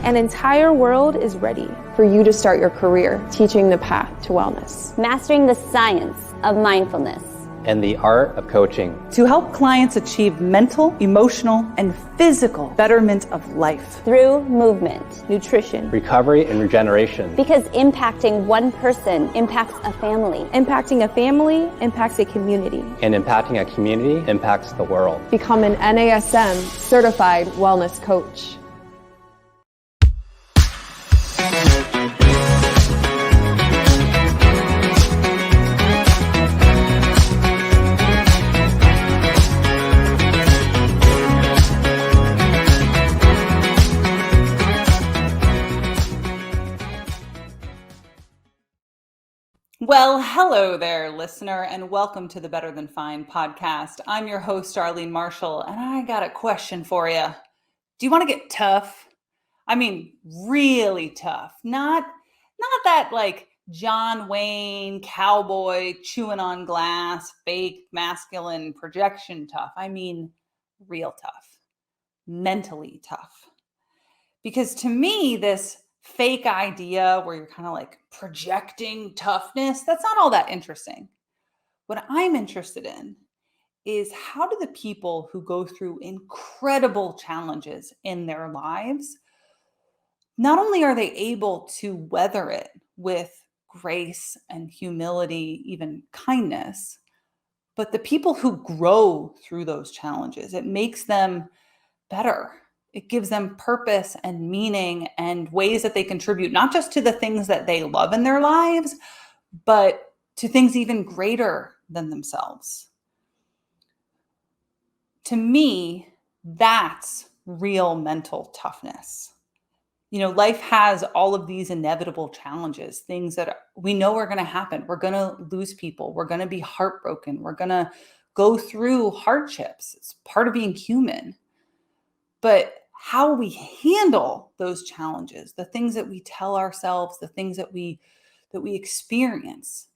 An entire world is ready for you to start your career teaching the path to wellness. Mastering the science of mindfulness. And the art of coaching. To help clients achieve mental, emotional, and physical betterment of life. Through movement, nutrition, recovery, and regeneration. Because impacting one person impacts a family. Impacting a family impacts a community. And impacting a community impacts the world. Become an NASM certified wellness coach. Well, hello there, listener, and welcome to the Better Than Fine podcast. I'm your host, Darlene Marshall, and I got a question for you. Do you want to get tough? I mean, really tough. Not that like John Wayne, cowboy, chewing on glass, fake masculine projection tough. I mean, real tough, mentally tough. Because to me, this fake idea where you're kind of like projecting toughness, that's not all that interesting. What I'm interested in is how do the people who go through incredible challenges in their lives, not only are they able to weather it with grace and humility, even kindness, but the people who grow through those challenges, it makes them better. It gives them purpose and meaning and ways that they contribute, not just to the things that they love in their lives, but to things even greater than themselves. To me, that's real mental toughness. You know, life has all of these inevitable challenges, things that we know are going to happen. We're going to lose people. We're going to be heartbroken. We're going to go through hardships. It's part of being human. But how we handle those challenges, the things that we tell ourselves, the things that we experience,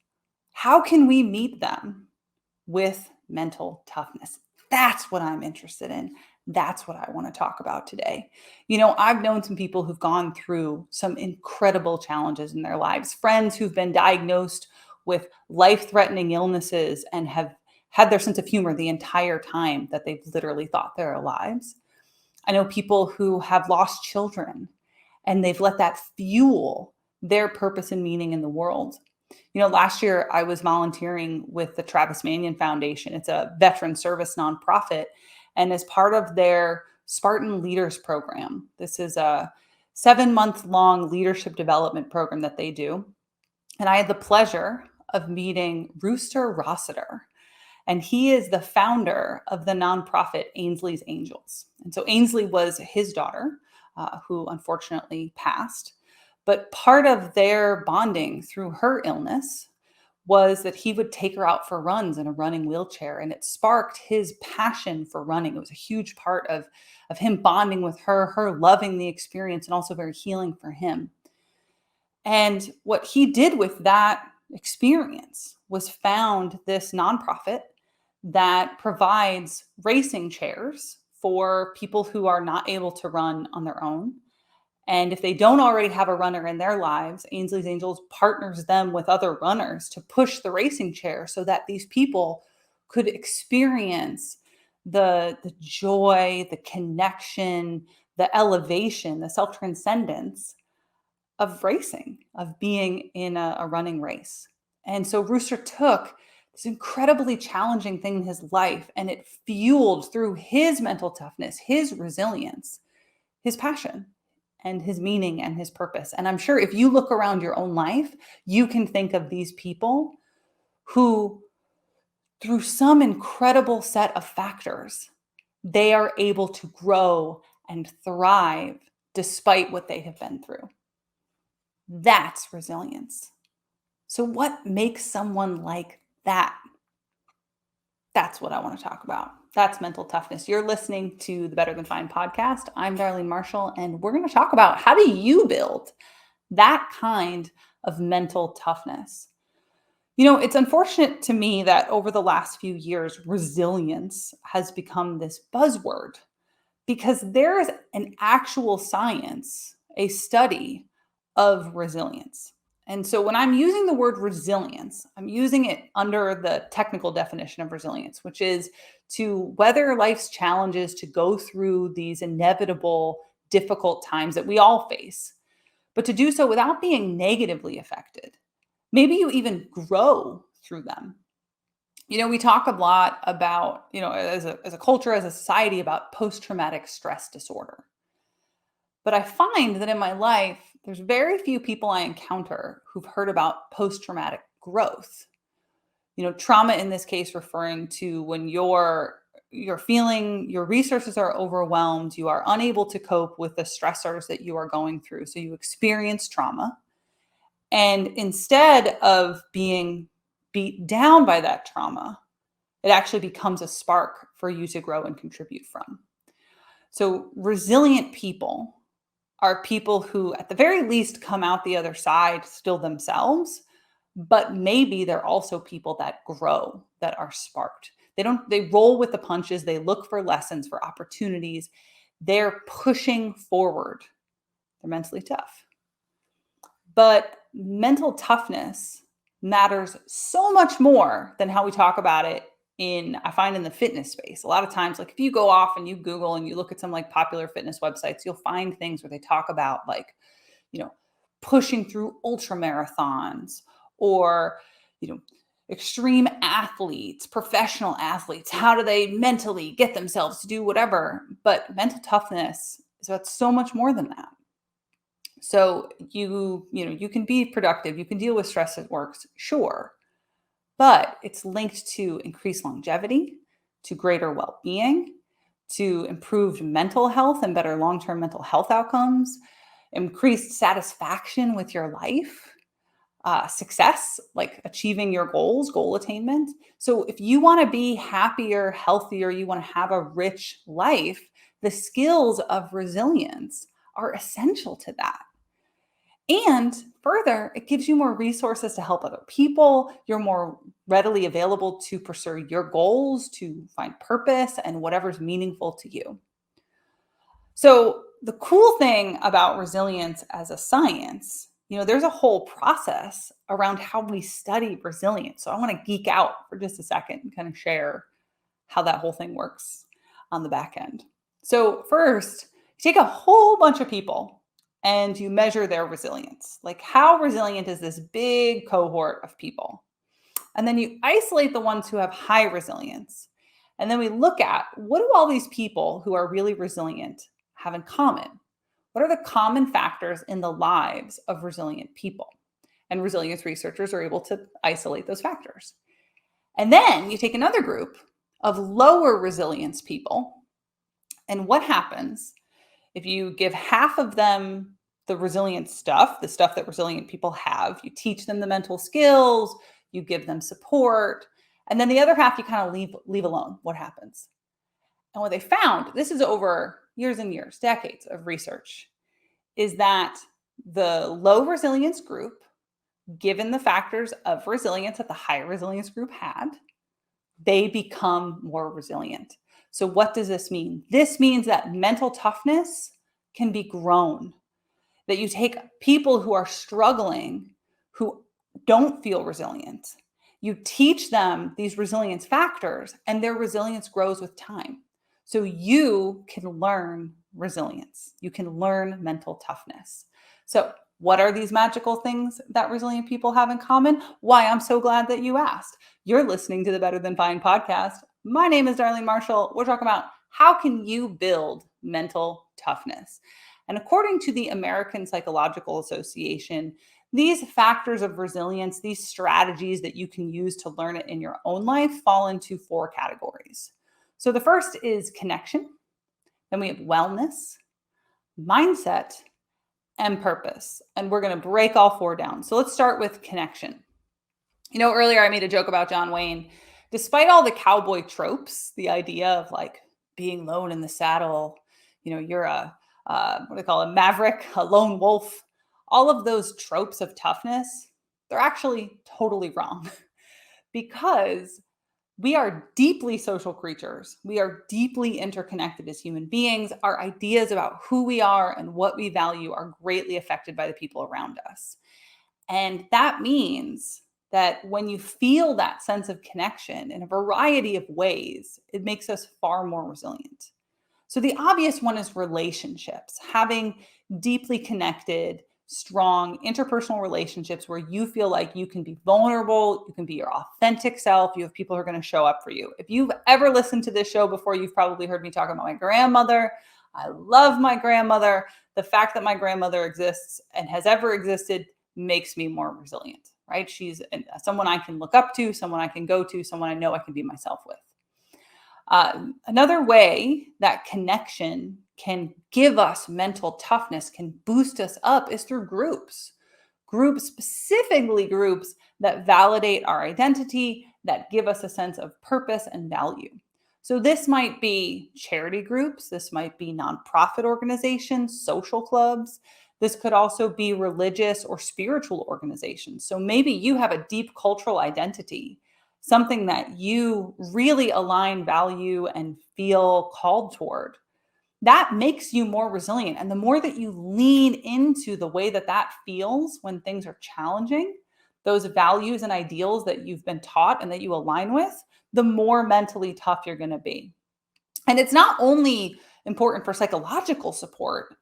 how can we meet them with mental toughness? That's what I'm interested in. That's what I want to talk about today. You know, I've known some people who've gone through some incredible challenges in their lives, friends who've been diagnosed with life-threatening illnesses and have had their sense of humor the entire time that they've literally thought their lives. I know people who have lost children and they've let that fuel their purpose and meaning in the world. You know, last year I was volunteering with the Travis Manion Foundation. It's a veteran service nonprofit. And as part of their Spartan Leaders Program, this is a 7-month-long leadership development program that they do. And I had the pleasure of meeting Rooster Rossiter. And he is the founder of the nonprofit Ainsley's Angels. And so Ainsley was his daughter, who unfortunately passed. But part of their bonding through her illness was that he would take her out for runs in a running wheelchair. And it sparked his passion for running. It was a huge part of him bonding with her loving the experience, and also very healing for him. And what he did with that experience was found this nonprofit that provides racing chairs for people who are not able to run on their own. And if they don't already have a runner in their lives, Ainsley's Angels partners them with other runners to push the racing chair so that these people could experience the joy, the connection, the elevation, the self-transcendence of racing, of being in a running race. And so Rooster took this incredibly challenging thing in his life, and it fueled through his mental toughness, his resilience, his passion, and his meaning and his purpose. And I'm sure if you look around your own life, you can think of these people who, through some incredible set of factors, they are able to grow and thrive despite what they have been through. That's resilience. So what makes someone like that? That's what I want to talk about. That's mental toughness. You're listening to the Better Than Fine podcast. I'm Darlene Marshall, and we're going to talk about how do you build that kind of mental toughness. You know, it's unfortunate to me that over the last few years, resilience has become this buzzword because there is an actual science a study of resilience. And so when I'm using the word resilience, I'm using it under the technical definition of resilience, which is to weather life's challenges, to go through these inevitable, difficult times that we all face, but to do so without being negatively affected. Maybe you even grow through them. We talk a lot about, as a culture, as a society, about post-traumatic stress disorder. But I find that in my life, there's very few people I encounter who've heard about post-traumatic growth. Trauma in this case referring to when you're feeling your resources are overwhelmed, you are unable to cope with the stressors that you are going through. So you experience trauma. And instead of being beat down by that trauma, it actually becomes a spark for you to grow and contribute from. So resilient people are people who, at the very least, come out the other side still themselves, but maybe they're also people that grow, that are sparked. They roll with the punches. They look for lessons, for opportunities. They're pushing forward. They're mentally tough. But mental toughness matters so much more than how we talk about it I find in the fitness space. A lot of times, like if you go off and you Google and you look at some like popular fitness websites, you'll find things where they talk about like, pushing through ultra marathons or, extreme athletes, professional athletes. How do they mentally get themselves to do whatever? But mental toughness is about so much more than that. So you can be productive, you can deal with stress at work, sure. But it's linked to increased longevity, to greater well-being, to improved mental health and better long-term mental health outcomes, increased satisfaction with your life, success, like achieving your goals, goal attainment. So if you want to be happier, healthier, you want to have a rich life, the skills of resilience are essential to that. And further, it gives you more resources to help other people. You're more readily available to pursue your goals, to find purpose and whatever's meaningful to you. So the cool thing about resilience as a science, there's a whole process around how we study resilience. So I want to geek out for just a second and kind of share how that whole thing works on the back end. So first, you take a whole bunch of people and you measure their resilience. Like how resilient is this big cohort of people? And then you isolate the ones who have high resilience. And then we look at what do all these people who are really resilient have in common? What are the common factors in the lives of resilient people? And resilience researchers are able to isolate those factors. And then you take another group of lower resilience people. And what happens if you give half of them the resilient stuff, the stuff that resilient people have, you teach them the mental skills, you give them support, and then the other half you kind of leave alone. What happens? And what they found, this is over years and years, decades of research, is that the low resilience group, given the factors of resilience that the high resilience group had, they become more resilient. So what does this mean? This means that mental toughness can be grown, that you take people who are struggling, who don't feel resilient, you teach them these resilience factors, and their resilience grows with time. So you can learn resilience. You can learn mental toughness. So what are these magical things that resilient people have in common? Why, I'm so glad that you asked. You're listening to the Better Than Fine podcast. My name is Darlene Marshall. We're talking about how can you build mental toughness? And according to the American Psychological Association, these factors of resilience, these strategies that you can use to learn it in your own life fall into 4 categories. So the first is connection. Then we have wellness, mindset, and purpose. And we're going to break all 4 down. So let's start with connection. Earlier I made a joke about John Wayne. Despite all the cowboy tropes, the idea of like being lone in the saddle, you're what do they call it, maverick, a lone wolf, all of those tropes of toughness, they're actually totally wrong because We are deeply social creatures. We are deeply interconnected as human beings. Our ideas about who we are and what we value are greatly affected by the people around us. And that means that when you feel that sense of connection in a variety of ways, it makes us far more resilient. So the obvious one is relationships, having deeply connected, strong interpersonal relationships where you feel like you can be vulnerable, you can be your authentic self, you have people who are going to show up for you. If you've ever listened to this show before, you've probably heard me talk about my grandmother. I love my grandmother. The fact that my grandmother exists and has ever existed makes me more resilient, right? She's someone I can look up to, someone I can go to, someone I know I can be myself with. Another way that connection can give us mental toughness, can boost us up, is through groups. Groups, specifically groups that validate our identity, that give us a sense of purpose and value. So this might be charity groups, this might be nonprofit organizations, social clubs. This could also be religious or spiritual organizations. So maybe you have a deep cultural identity, something that you really align, value, and feel called toward. That makes you more resilient. And the more that you lean into the way that that feels when things are challenging, those values and ideals that you've been taught and that you align with, the more mentally tough you're going to be. And it's not only important for psychological support,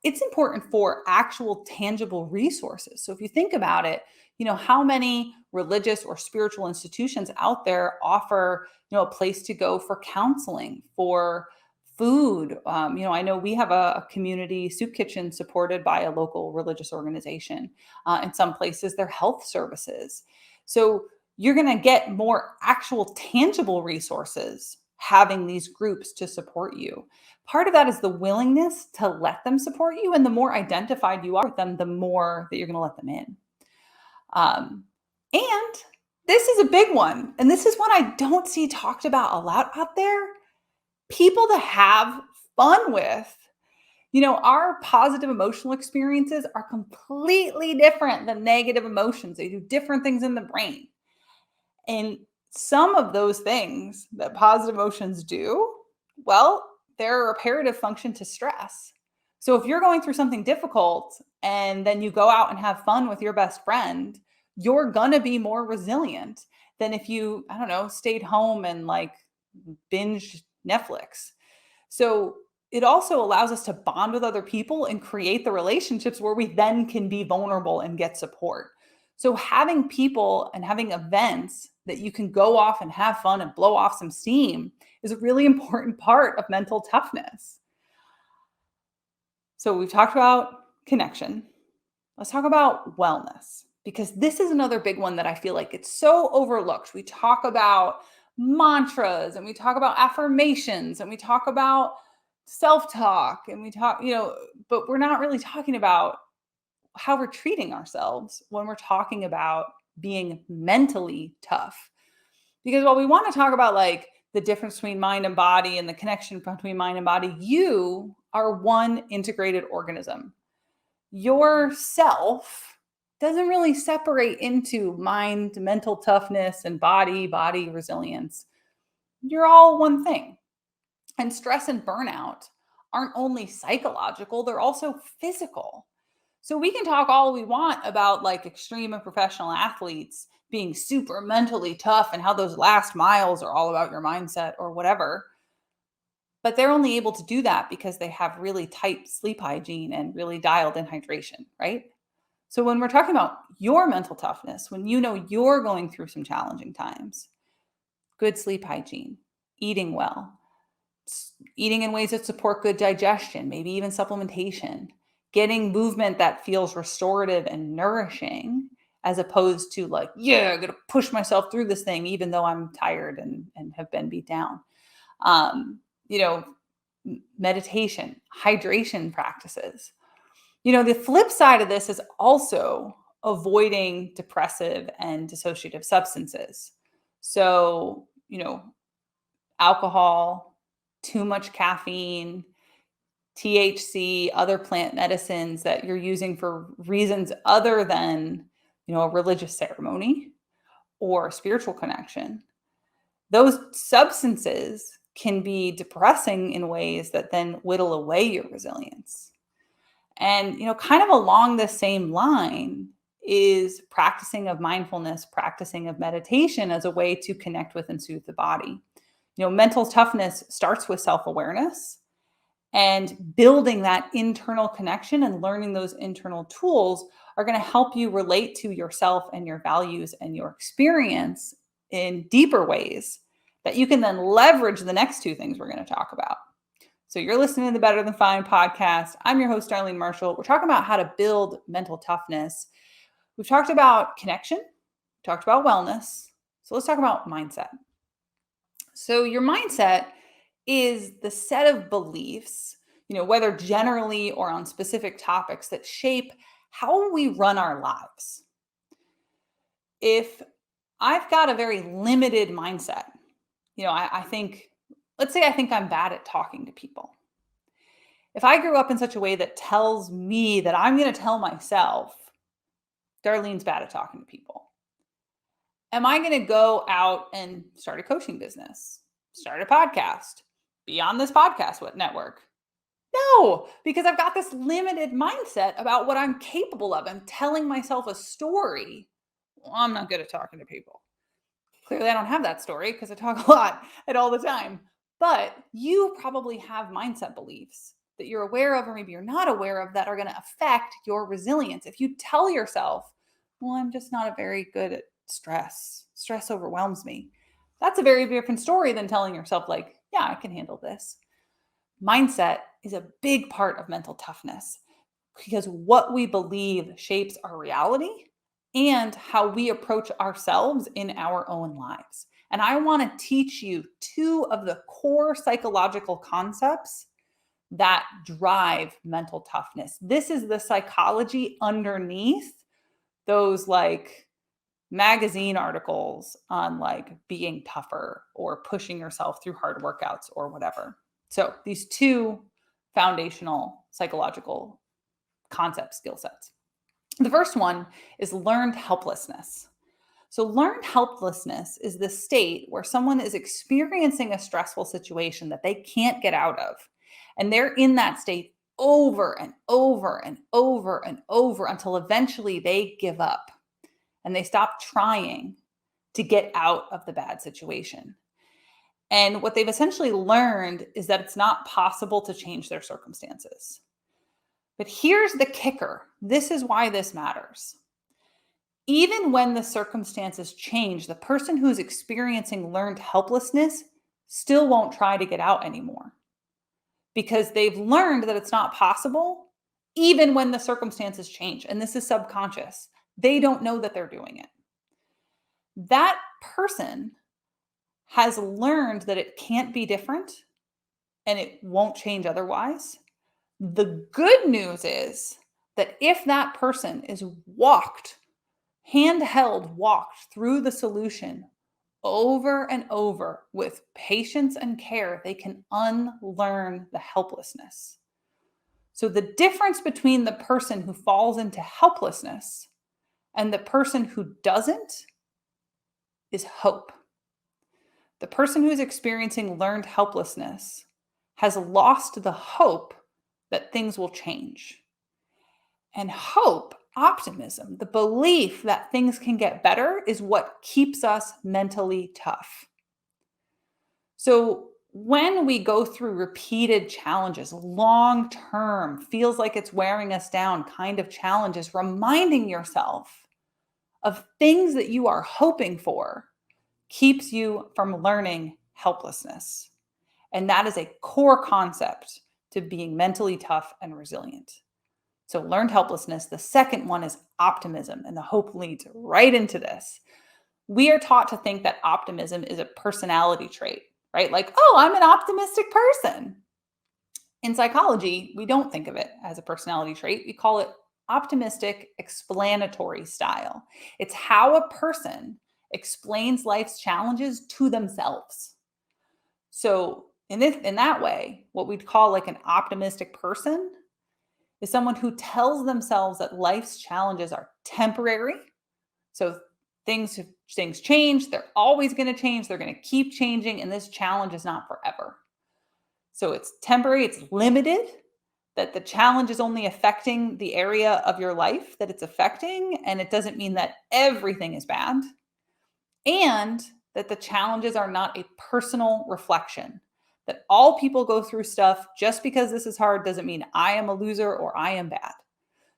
it's important for actual tangible resources. So if you think about it, how many religious or spiritual institutions out there offer, a place to go for counseling, for food. I know we have a community soup kitchen supported by a local religious organization. In some places, they're health services. So you're going to get more actual tangible resources having these groups to support you. Part of that is the willingness to let them support you. And the more identified you are with them, the more that you're going to let them in. And this is a big one. And this is one I don't see talked about a lot out there. People to have fun with. Our positive emotional experiences are completely different than negative emotions. They do different things in the brain. And some of those things that positive emotions do, well, they're a reparative function to stress. So if you're going through something difficult and then you go out and have fun with your best friend, you're going to be more resilient than if you, stayed home and binge Netflix. So it also allows us to bond with other people and create the relationships where we then can be vulnerable and get support. So having people and having events that you can go off and have fun and blow off some steam is a really important part of mental toughness. So we've talked about connection. Let's talk about wellness, because this is another big one that I feel like it's so overlooked. We talk about mantras and we talk about affirmations and we talk about self-talk and we talk, but we're not really talking about how we're treating ourselves when we're talking about being mentally tough. Because while we want to talk about the difference between mind and body and the connection between mind and body, you are one integrated organism. Yourself doesn't really separate into mind, mental toughness, and body resilience. You're all one thing. And stress and burnout aren't only psychological, they're also physical. So we can talk all we want about extreme and professional athletes being super mentally tough and how those last miles are all about your mindset or whatever. But they're only able to do that because they have really tight sleep hygiene and really dialed in hydration, right? So when we're talking about your mental toughness, when you're going through some challenging times, good sleep hygiene, eating well, eating in ways that support good digestion, maybe even supplementation, getting movement that feels restorative and nourishing, as opposed to I'm going to push myself through this thing, even though I'm tired and have been beat down. Meditation, hydration practices. The flip side of this is also avoiding depressive and dissociative substances. So, alcohol, too much caffeine, THC, other plant medicines that you're using for reasons other than, a religious ceremony or a spiritual connection. those substances can be depressing in ways that then whittle away your resilience. And, kind of along the same line is practicing of mindfulness, practicing of meditation as a way to connect with and soothe the body. Mental toughness starts with self-awareness, and building that internal connection and learning those internal tools are going to help you relate to yourself and your values and your experience in deeper ways that you can then leverage the next two things we're going to talk about. So you're listening to the Better Than Fine podcast. I'm your host, Darlene Marshall. We're talking about how to build mental toughness. We've talked about connection, talked about wellness. So let's talk about mindset. So your mindset is the set of beliefs, whether generally or on specific topics, that shape how we run our lives. If I've got a very limited mindset, let's say I think I'm bad at talking to people. If I grew up in such a way that tells me that I'm going to tell myself, Darlene's bad at talking to people, am I going to go out and start a coaching business, start a podcast, be on this podcast network? No, because I've got this limited mindset about what I'm capable of. I'm telling myself a story. Well, I'm not good at talking to people. Clearly, I don't have that story because I talk a lot and all the time. But you probably have mindset beliefs that you're aware of, or maybe you're not aware of, that are going to affect your resilience. If you tell yourself, well, I'm just not very good at stress. Stress overwhelms me. That's a very different story than telling yourself, like, yeah, I can handle this. Mindset is a big part of mental toughness because what we believe shapes our reality and how we approach ourselves in our own lives. And I want to teach you two of the core psychological concepts that drive mental toughness. This is the psychology underneath those magazine articles on being tougher or pushing yourself through hard workouts or whatever. So these two foundational psychological concept skill sets. The first one is learned helplessness. So learned helplessness is the state where someone is experiencing a stressful situation that they can't get out of. And they're in that state over and over and over and over until eventually they give up and they stop trying to get out of the bad situation. And what they've essentially learned is that it's not possible to change their circumstances. But here's the kicker. This is why this matters. Even when the circumstances change, the person who's experiencing learned helplessness still won't try to get out anymore because they've learned that it's not possible even when the circumstances change. And this is subconscious. They don't know that they're doing it. That person has learned that it can't be different and it won't change otherwise. The good news is that if that person is handheld walked through the solution over and over with patience and care, they can unlearn the helplessness. So the difference between the person who falls into helplessness and the person who doesn't is hope. The person who's experiencing learned helplessness has lost the hope that things will change. And hope, optimism, the belief that things can get better is what keeps us mentally tough. So when we go through repeated challenges, long-term, feels like it's wearing us down kind of challenges, reminding yourself of things that you are hoping for keeps you from learning helplessness. And that is a core concept to being mentally tough and resilient. So learned helplessness. The second one is optimism, and the hope leads right into this. We are taught to think that optimism is a personality trait, right? Like, oh, I'm an optimistic person. In psychology, we don't think of it as a personality trait. We call it optimistic explanatory style. It's how a person explains life's challenges to themselves. So in that way, what we'd call an optimistic person is someone who tells themselves that life's challenges are temporary. So Things change. They're always going to change. They're going to keep changing. And this challenge is not forever. So it's temporary. It's limited, that the challenge is only affecting the area of your life that it's affecting. And it doesn't mean that everything is bad. And that the challenges are not a personal reflection, that all people go through stuff. Just because this is hard doesn't mean I am a loser or I am bad.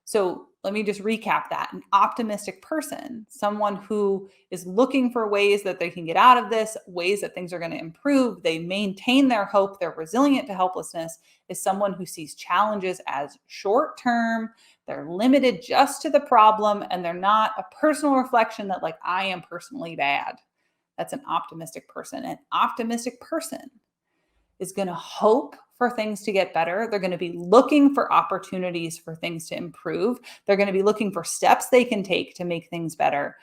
So let me just recap that. An optimistic person, someone who is looking for ways that they can get out of this, ways that things are going to improve, they maintain their hope, they're resilient to helplessness, is someone who sees challenges as short term, they're limited just to the problem, and they're not a personal reflection that, like, I am personally bad. That's an optimistic person. An optimistic person is going to hope for things to get better. They're going to be looking for opportunities for things to improve. They're going to be looking for steps they can take to make things better.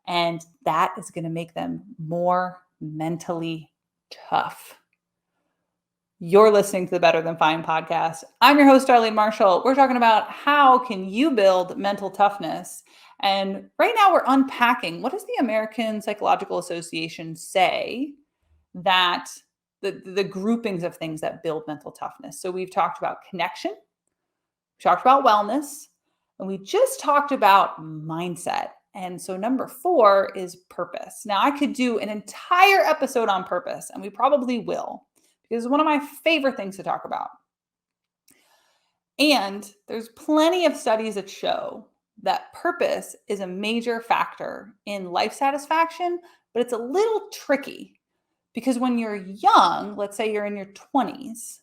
And that is going to make them more mentally tough. You're listening to the Better Than Fine podcast. I'm your host, Darlene Marshall. We're talking about how can you build mental toughness. And right now we're unpacking, what does the American Psychological Association say that the groupings of things that build mental toughness. So we've talked about connection, we talked about wellness, and we just talked about mindset. And so number 4 is purpose. Now I could do an entire episode on purpose, and we probably will, because it's one of my favorite things to talk about. And there's plenty of studies that show that purpose is a major factor in life satisfaction, but it's a little tricky. Because when you're young, let's say you're in your 20s,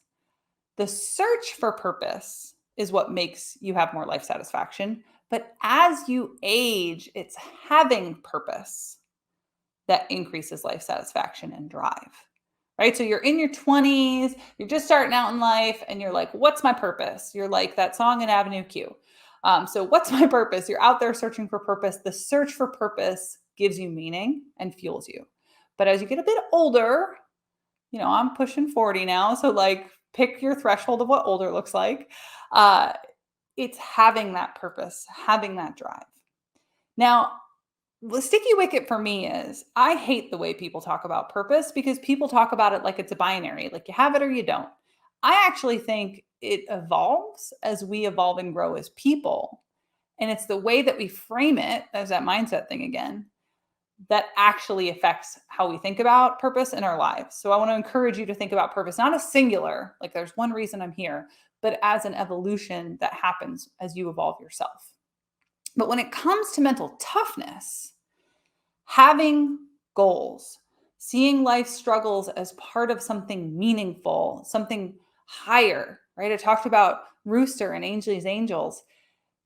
the search for purpose is what makes you have more life satisfaction. But as you age, it's having purpose that increases life satisfaction and drive, right? So you're in your 20s, you're just starting out in life, and you're like, what's my purpose? You're like that song in Avenue Q. So what's my purpose? You're out there searching for purpose. The search for purpose gives you meaning and fuels you. But as you get a bit older, I'm pushing 40 now. So like pick your threshold of what older looks like. It's having that purpose, having that drive. Now, the sticky wicket for me is I hate the way people talk about purpose, because people talk about it like it's a binary, like you have it or you don't. I actually think it evolves as we evolve and grow as people. And it's the way that we frame it, there's that mindset thing again, that actually affects how we think about purpose in our lives. So I want to encourage you to think about purpose, not as singular, like there's one reason I'm here, but as an evolution that happens as you evolve yourself. But when it comes to mental toughness, having goals, seeing life struggles as part of something meaningful, something higher, right? I talked about Rooster and Angel's Angels.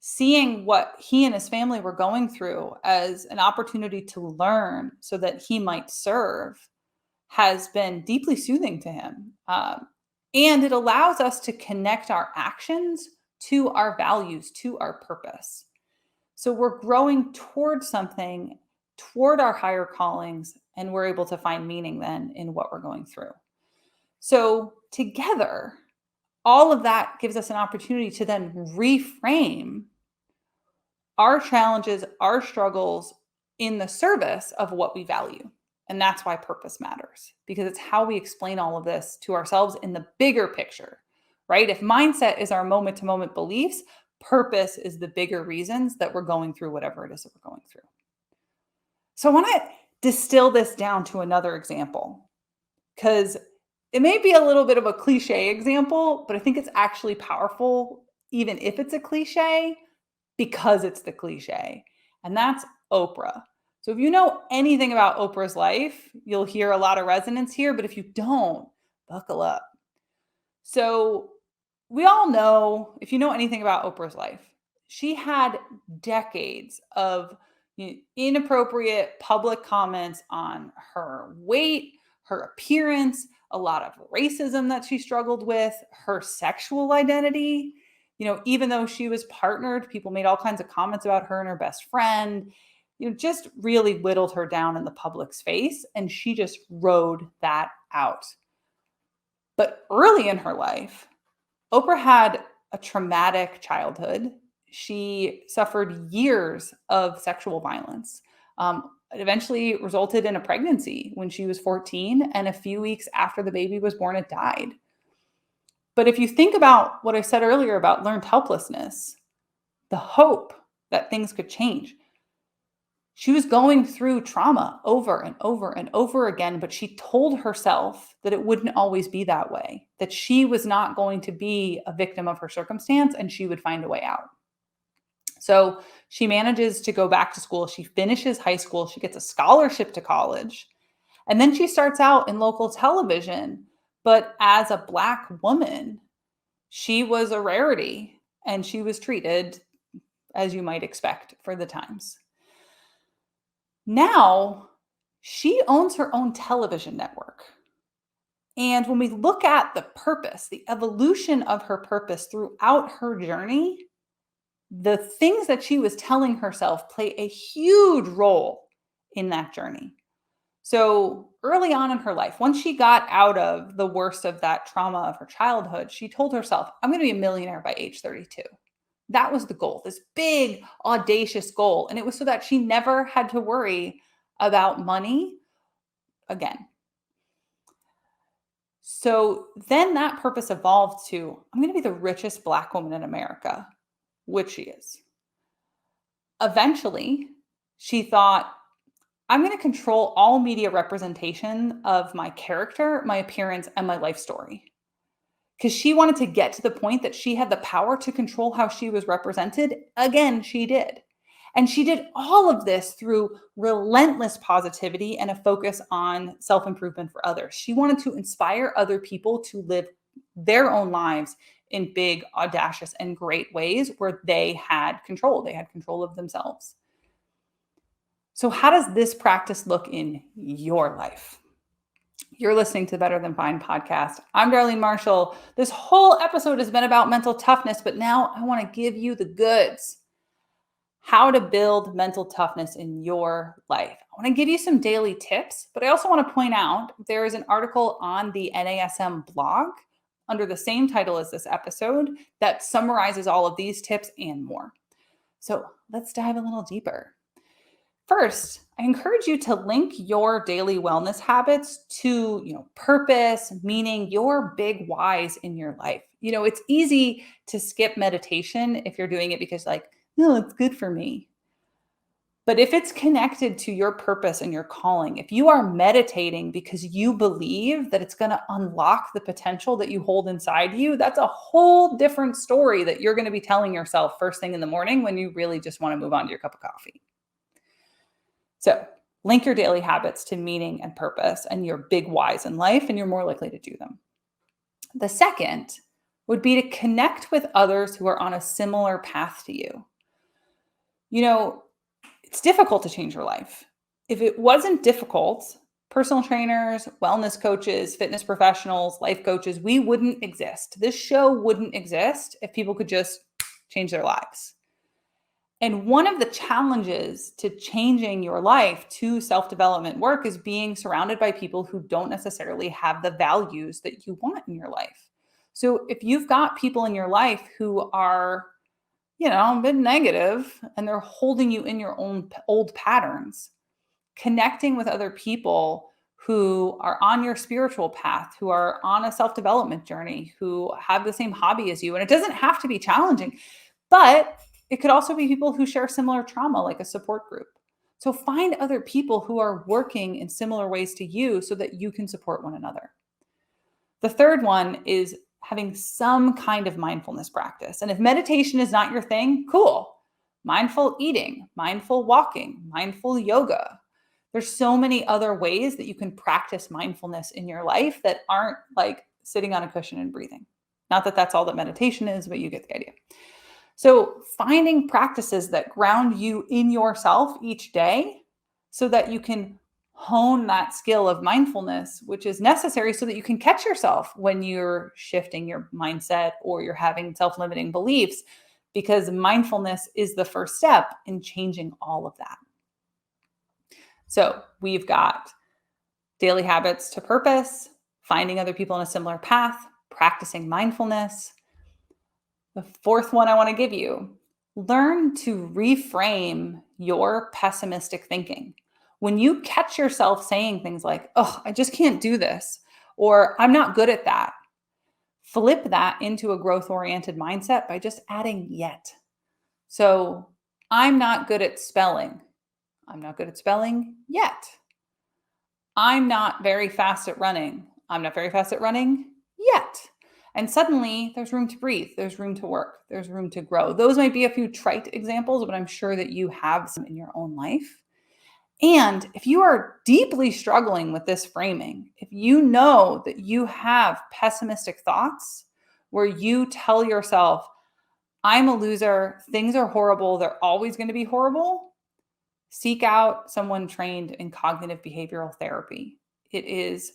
Seeing what he and his family were going through as an opportunity to learn so that he might serve has been deeply soothing to him. And it allows us to connect our actions to our values, to our purpose. So we're growing toward something, toward our higher callings, and we're able to find meaning then in what we're going through. So together, all of that gives us an opportunity to then reframe our challenges, our struggles in the service of what we value. And that's why purpose matters, because it's how we explain all of this to ourselves in the bigger picture, right? If mindset is our moment-to-moment beliefs, purpose is the bigger reasons that we're going through whatever it is that we're going through. So I want to distill this down to another example, because it may be a little bit of a cliche example, but I think it's actually powerful, even if it's a cliche, because it's the cliche. And that's Oprah. So if you know anything about Oprah's life, you'll hear a lot of resonance here, but if you don't, buckle up. So we all know, if you know anything about Oprah's life, she had decades of inappropriate public comments on her weight, her appearance, a lot of racism that she struggled with, her sexual identity. Even though she was partnered, people made all kinds of comments about her and her best friend, just really whittled her down in the public's face. And she just rode that out. But early in her life, Oprah had a traumatic childhood. She suffered years of sexual violence. it eventually resulted in a pregnancy when she was 14, and a few weeks after the baby was born, it died. But if you think about what I said earlier about learned helplessness, the hope that things could change, she was going through trauma over and over and over again, but she told herself that it wouldn't always be that way, that she was not going to be a victim of her circumstance and she would find a way out. So she manages to go back to school. She finishes high school. She gets a scholarship to college. And then she starts out in local television. But as a Black woman, she was a rarity and she was treated as you might expect for the times. Now, she owns her own television network. And when we look at the purpose, the evolution of her purpose throughout her journey, the things that she was telling herself play a huge role in that journey. So early on in her life, once she got out of the worst of that trauma of her childhood, she told herself, I'm going to be a millionaire by age 32. That was the goal, this big, audacious goal. And it was so that she never had to worry about money again. So then that purpose evolved to, I'm going to be the richest Black woman in America, which she is. Eventually, she thought, I'm going to control all media representation of my character, my appearance, and my life story. Because she wanted to get to the point that she had the power to control how she was represented. Again, she did. And she did all of this through relentless positivity and a focus on self-improvement for others. She wanted to inspire other people to live their own lives in big, audacious, and great ways where they had control. They had control of themselves. So how does this practice look in your life? You're listening to the Better Than Fine podcast. I'm Darlene Marshall. This whole episode has been about mental toughness, but now I want to give you the goods. How to build mental toughness in your life. I want to give you some daily tips, but I also want to point out there is an article on the NASM blog under the same title as this episode that summarizes all of these tips and more. So let's dive a little deeper. First, I encourage you to link your daily wellness habits to, purpose, meaning your big whys in your life. It's easy to skip meditation if you're doing it because no, it's good for me. But if it's connected to your purpose and your calling, if you are meditating because you believe that it's going to unlock the potential that you hold inside you, that's a whole different story that you're going to be telling yourself first thing in the morning when you really just want to move on to your cup of coffee. So link your daily habits to meaning and purpose and your big whys in life, and you're more likely to do them. The second would be to connect with others who are on a similar path to you. It's difficult to change your life. If it wasn't difficult, personal trainers, wellness coaches, fitness professionals, life coaches, we wouldn't exist. This show wouldn't exist if people could just change their lives. And one of the challenges to changing your life to self-development work is being surrounded by people who don't necessarily have the values that you want in your life. So if you've got people in your life who are, a bit negative and they're holding you in your own old patterns, connecting with other people who are on your spiritual path, who are on a self-development journey, who have the same hobby as you. And it doesn't have to be challenging, but it could also be people who share similar trauma, like a support group. So find other people who are working in similar ways to you so that you can support one another. The third one is having some kind of mindfulness practice. And if meditation is not your thing, cool. Mindful eating, mindful walking, mindful yoga. There's so many other ways that you can practice mindfulness in your life that aren't like sitting on a cushion and breathing. Not that that's all that meditation is, but you get the idea. So finding practices that ground you in yourself each day so that you can hone that skill of mindfulness, which is necessary so that you can catch yourself when you're shifting your mindset or you're having self-limiting beliefs, because mindfulness is the first step in changing all of that. So we've got daily habits to purpose, finding other people on a similar path, practicing mindfulness. The fourth one I want to give you, learn to reframe your pessimistic thinking. When you catch yourself saying things like, oh, I just can't do this, or I'm not good at that, flip that into a growth-oriented mindset by just adding yet. So I'm not good at spelling. I'm not good at spelling yet. I'm not very fast at running. I'm not very fast at running yet. And suddenly there's room to breathe. There's room to work. There's room to grow. Those might be a few trite examples, but I'm sure that you have some in your own life. And if you are deeply struggling with this framing, if you know that you have pessimistic thoughts where you tell yourself, I'm a loser, things are horrible, they're always going to be horrible, seek out someone trained in cognitive behavioral therapy. It is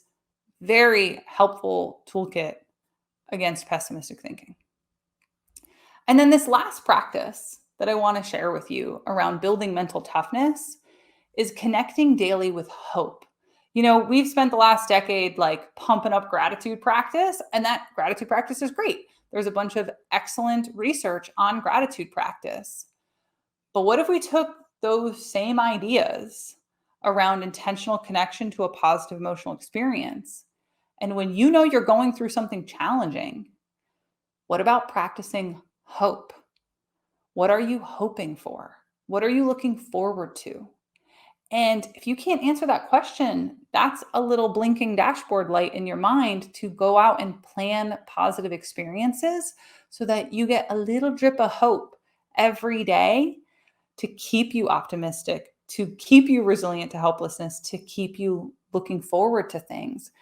very helpful toolkit against pessimistic thinking. And then this last practice that I want to share with you around building mental toughness is connecting daily with hope. You know, we've spent the last decade like pumping up gratitude practice, and that gratitude practice is great. There's a bunch of excellent research on gratitude practice. But what if we took those same ideas around intentional connection to a positive emotional experience, and when you know you're going through something challenging, what about practicing hope? What are you hoping for? What are you looking forward to? And if you can't answer that question, that's a little blinking dashboard light in your mind to go out and plan positive experiences so that you get a little drip of hope every day to keep you optimistic, to keep you resilient to helplessness, to keep you looking forward to things.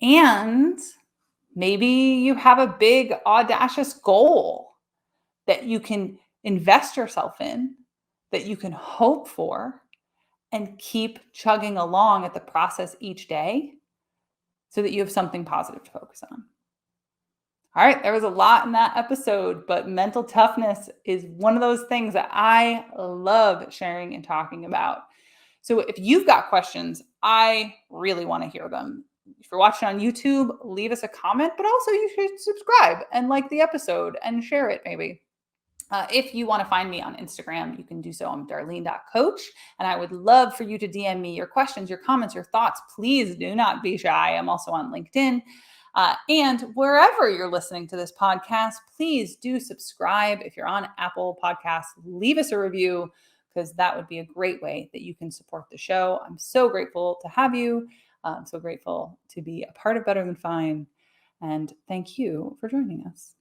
And maybe you have a big, audacious goal that you can invest yourself in, that you can hope for, and keep chugging along at the process each day so that you have something positive to focus on. All right, there was a lot in that episode, but mental toughness is one of those things that I love sharing and talking about. So if you've got questions, I really want to hear them. If you're watching on YouTube, leave us a comment, but also you should subscribe and like the episode and share it maybe. If you want to find me on Instagram, you can do so. I'm darlene.coach. And I would love for you to DM me your questions, your comments, your thoughts. Please do not be shy. I'm also on LinkedIn. And wherever you're listening to this podcast, please do subscribe. If you're on Apple Podcasts, leave us a review because that would be a great way that you can support the show. I'm so grateful to have you. I'm so grateful to be a part of Better Than Fine. And thank you for joining us.